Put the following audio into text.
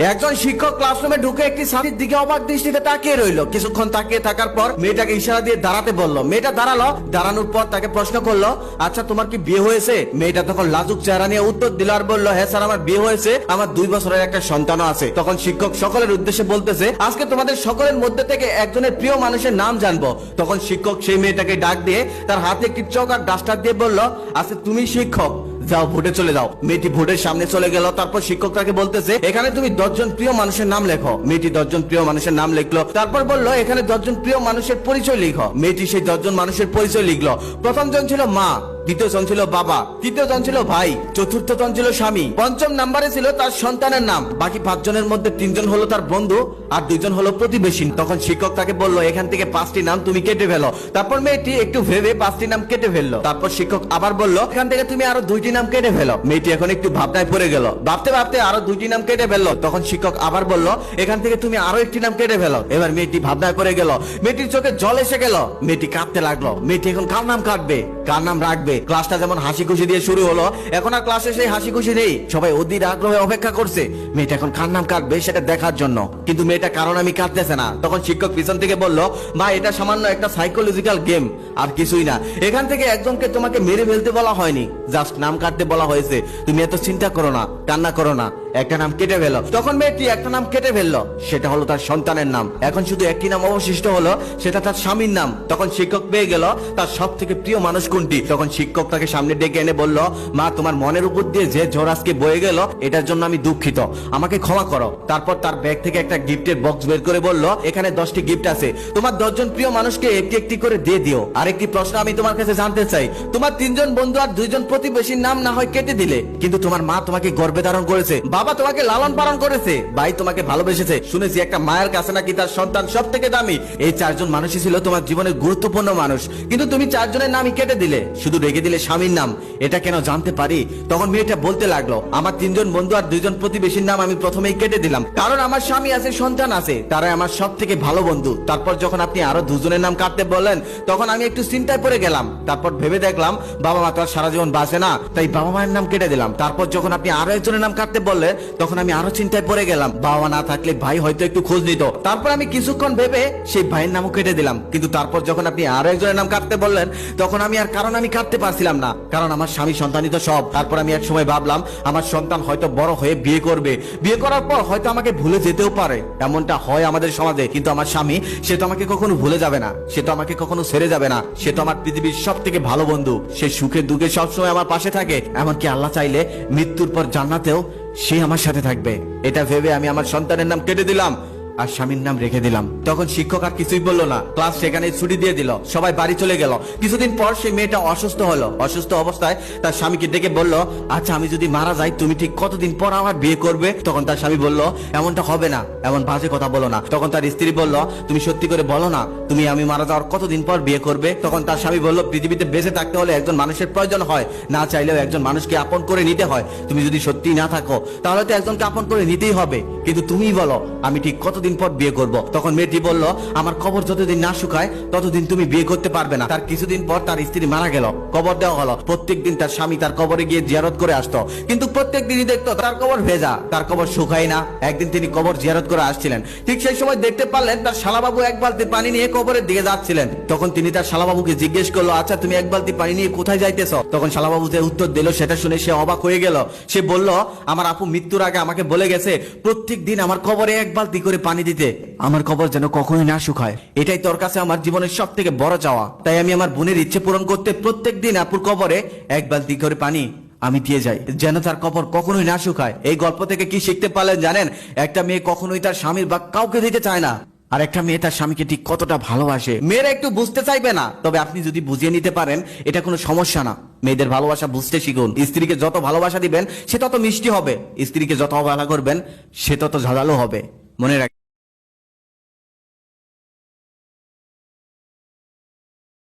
একজন শিক্ষক ক্লাসরুমে ঢুকে একটি ছাত্রীর দিকে অবাক দৃষ্টিতে তাকিয়ে রইল। কিছুক্ষণ তাকিয়ে থাকার পর মেয়েটাকে ইশারা দিয়ে দাঁড়াতে বলল। মেয়েটা দাঁড়ালো। দাঁড়ানোর পর তাকে প্রশ্ন করলো, আচ্ছা তোমার কি বিয়ে হয়েছে? মেয়েটা তখন লাজুক চেহারা নিয়ে উত্তর দিল আর বলল, হ্যাঁ স্যার আমার বিয়ে হয়েছে, আমার 2 বছরের একটা সন্তানও আছে। তখন শিক্ষক সকলের উদ্দেশ্যে বলতেছে, আজকে তোমাদের সকলের মধ্যে থেকে একজনের প্রিয় মানুষের নাম জানবো। তখন শিক্ষক সেই মেয়েটাকে ডাক দিয়ে তার হাতে একটি চক আর ডাস্টার দিয়ে বলল, আচ্ছা তুমি শিক্ষক, যাও ভোটে চলে যাও। মেয়েটি ভোটের সামনে চলে গেল। তারপর শিক্ষক তাকে বলতেছে, এখানে তুমি 10 জন প্রিয় মানুষের নাম লেখো। মেয়েটি 10 জন প্রিয় মানুষের নাম লিখলো। তারপর বলল, এখানে 10 জন প্রিয় মানুষের পরিচয় লিখো। মেয়েটি সেই 10 জন মানুষের পরিচয় লিখলো। প্রথম জন ছিল মা, দ্বিতীয় জন ছিল বাবা, তৃতীয় জন ছিল ভাই, চতুর্থ জন ছিল স্বামী, পঞ্চম নাম্বারে ছিল তার সন্তানের নাম। বাকি 5 জনের মধ্যে 3 জন হলো তার বন্ধু আর 2 জন হলো প্রতিবেশী। তখন শিক্ষক তাকে বলল, এখান থেকে 5টি নাম তুমি কেটে ফেলো। তারপর মেয়েটি একটু ভেবে 5টি নাম কেটে ফেললো। তারপর শিক্ষক আবার বলল, এখান থেকে তুমি আরো 2টি নাম কেটে ফেলো। মেয়েটি এখন একটু ভাবনায় পড়ে গেল। ভাবতে ভাবতে আরো 2টি নাম কেটে ফেললো। তখন শিক্ষক আবার বলল, এখান থেকে তুমি আরো একটি নাম কেটে ফেলো। এবার মেয়েটি ভাবনায় পড়ে গেল। মেয়েটির চোখে জল এসে গেল। মেয়েটি কাঁদতে লাগলো। মেয়েটি এখন কার নাম কাটবে, কার নাম রাখবে? ক্লাসটা যেমন হাসি খুশি দিয়ে শুরু হলো, এখন আর ক্লাসে সেই হাসি খুশি নেই। সবাই অধীর আগ্রহে অপেক্ষা করছে মেয়েটা এখন কার নাম কাটবে সেটা দেখার জন্য। কিন্তু মেয়েটা কারণ আমি কাটতেছে না। তখন শিক্ষক পিছন থেকে বলল, ভাই এটা সামান্য একটা সাইকোলজিক্যাল গেম, আর কিছুই না। এখান থেকে একজনকে তোমাকে মেরে ফেলতে বলা হয়নি, জাস্ট নাম কাটতে বলা হয়েছে। তুমি এত চিন্তা করো না, কান্না করো না, একটা নাম কেটে ফেলো। তখন মেয়েটি একটা নাম কেটে ফেললো, সেটা হলো তার সন্তানের নাম। এখন শুধু একটি নাম অবশিষ্ট হলো, সেটা তার স্বামীর নাম। তখন শিক্ষক পেয়ে গেল তার সব থেকে প্রিয় মানুষ কোনটি। তখন শিক্ষক তাকে সামনে ডেকে এনে বলল, মা তোমার মনের উপর দিয়ে যে ঝড় আজকে বয়ে গেল, এটার জন্য আমি দুঃখিত, আমাকে ক্ষমা করো। তারপর তার ব্যাগ থেকে একটা গিফটের বক্স বের করে বলল, এখানে 10টি গিফট আছে, তোমার 10 জন প্রিয় মানুষকে একটি একটি করে দিয়ে দিও। আরেকটি প্রশ্ন আমি তোমার কাছে জানতে চাই, তোমার 3 জন বন্ধু আর 2 জন প্রতিবেশীর নাম না হয় কেটে দিলে, কিন্তু তোমার মা তোমাকে গর্ভে ধারণ করেছে, বাবা তোমাকে লালন পালন করেছে, ভাই তোমাকে ভালোবেসেছে। শুনেছি একটা মায়ের কাছে নাকি তার সন্তান সব থেকে দামি। এই 4 জন মানুষই ছিল তোমার জীবনের গুরুত্বপূর্ণ মানুষ, কিন্তু তুমি 4 জনের নামই কেটে দিলে, শুধু রেখে দিলে স্বামীর নাম। এটা কেন জানতে পারি? তখন মেয়েটা বলতে লাগলো, আমার 3 জন বন্ধু আর 2 জন প্রতিবেশীর নাম আমি প্রথমেই কেটে দিলাম, কারণ আমার স্বামী আছে, সন্তান আছে, তারাই আমার সব থেকে ভালো বন্ধু। তারপর যখন আপনি আরো 2 জনের নাম কাটতে বললেন, তখন আমি একটু চিন্তায় পড়ে গেলাম। তারপর ভেবে দেখলাম বাবা মা তো আর সারা জীবন বাঁচে না, তাই বাবা মায়ের নাম কেটে দিলাম। তারপর যখন আপনি আরো একজনের নাম কাটতে বললেন, তখন আমি আরো চিন্তায় পড়ে গেলাম, বাবা মা না থাকলে ভাই হয়তো একটু খোঁজ নিত। তারপর আমি কিছুক্ষণ ভেবে সেই ভাইয়ের নামও কেটে দিলাম। কিন্তু তারপর যখন আপনি আরো একজনের নাম কাটতে বললেন, তখন আমি আর কারণ আমি কাটতে পারছিলাম না, কারণ আমার স্বামী সন্তানই তো সব। তারপর আমি এক সময় ভাবলাম, আমার সন্তান হয়তো বড় হয়ে বিয়ে করবে, বিয়ে করার পর হয়তো আমাকে ভুলে যেতেও পারে, এমনটা হয় আমাদের সমাজে। কিন্তু আমার স্বামী, সে তো আমাকে কখনো ভুলে যাবে না, সে তো আমাকে কখনো ছেড়ে যাবে না, সে তো আমার পৃথিবীর সব থেকে ভালো বন্ধু। সে সুখে দুঃখে সবসময় আমার পাশে থাকে, এমনকি আল্লাহ চাইলে মৃত্যুর পর জান্নাতেও সে আমার সাথে থাকবে। এটা ভেবে আমি আমার সন্তানের নাম কেটে দিলাম আর স্বামীর নাম রেখে দিলাম। তখন শিক্ষক আর কিছুই বললো না, ক্লাস সেখানে ছুটি দিয়ে দিল, সবাই বাড়ি চলে গেল। কিছুদিন পর সেই মেয়েটা অসুস্থ হলো। অসুস্থ অবস্থায় তার স্বামীকে ডেকে বলল, আচ্ছা আমি যদি মারা যাই তুমি ঠিক কতদিন পর আমার বিয়ে করবে? তখন তার স্বামী বলল, এমনটা হবে না, এমন বাজে কথা বলো না। তখন তার স্ত্রী বলল, তুমি সত্যি করে বলো না, তুমি আমি মারা যাওয়ার কতদিন পর বিয়ে করবে? তখন তার স্বামী বলল, পৃথিবীতে বেঁচে থাকতে হলে একজন মানুষের প্রয়োজন হয়, না চাইলেও একজন মানুষকে আপন করে নিতে হয়। তুমি যদি সত্যি না থাকো তাহলে তো একজনকে আপন করে নিতেই হবে, কিন্তু তুমিই বলো আমি ঠিক কতদিন পর বিয়ে করব? তখন মেয়েটি বলল, আমার কবর যতদিন না শুকায় ততদিন তুমি বিয়ে করতে পারবে না। তার কিছুদিন পর তার স্ত্রী মারা গেল, কবর দেওয়া হলো। প্রত্যেকদিন তার স্বামী তার কবরে গিয়ে জিয়ারত করে আসতো, কিন্তু প্রত্যেক দিনই দেখতো তার কবর ভেজা, তার কবর শুকায় না। একদিন তিনি কবর জিয়ারত করে আসছিলেন, ঠিক সেই সময় দেখতে পারলেন তার শালাবাবু এক বালতি পানি নিয়ে কবরের দিকে যাচ্ছিলেন। তখন তিনি তার শালাবাবুকে জিজ্ঞেস করলো, আচ্ছা তুমি এক বালতি পানি নিয়ে কোথায় যাইতেছ? তখন শালাবাবু যে উত্তর দিল সেটা শুনে সে অবাক হয়ে গেল। সে বলল, আমার আপু মৃত্যুর আগে আমাকে বলে গেছে প্রত্যেক দিন আমার কবরে এক বালতি করে পানি দিতে, আমার কবর যেন কখনোই না শুকায়। এটাই তোর কাছে আমার জীবনের সব থেকে বড় চাওয়া। তাই আমি আমার বোনের ইচ্ছে পূরণ করতে প্রত্যেক দিন আপুর কবরে এক বালতি করে পানি আমি দিয়ে যাই, যেন তার কবর কখনোই না শুকায়। এই গল্প থেকে কি শিখতে পারলেন জানেন? একটা মেয়ে কখনোই তার স্বামীর বা কাউকে দিতে চায় না, আর একটা মেয়ে তার স্বামীকে ঠিক কতটা ভালোবাসে। মেয়েরা একটু বুঝতে চাইবে না, তবে আপনি যদি বুঝিয়ে নিতে পারেন এটা কোনো সমস্যা না। মেয়েদের ভালোবাসা বুঝতে শিখুন। স্ত্রীকে যত ভালোবাসা দিবেন সে তত মিষ্টি হবে, স্ত্রীকে যত অবহেলা করবেন সে তত ঝাঁঝালো হবে। মনে রাখ।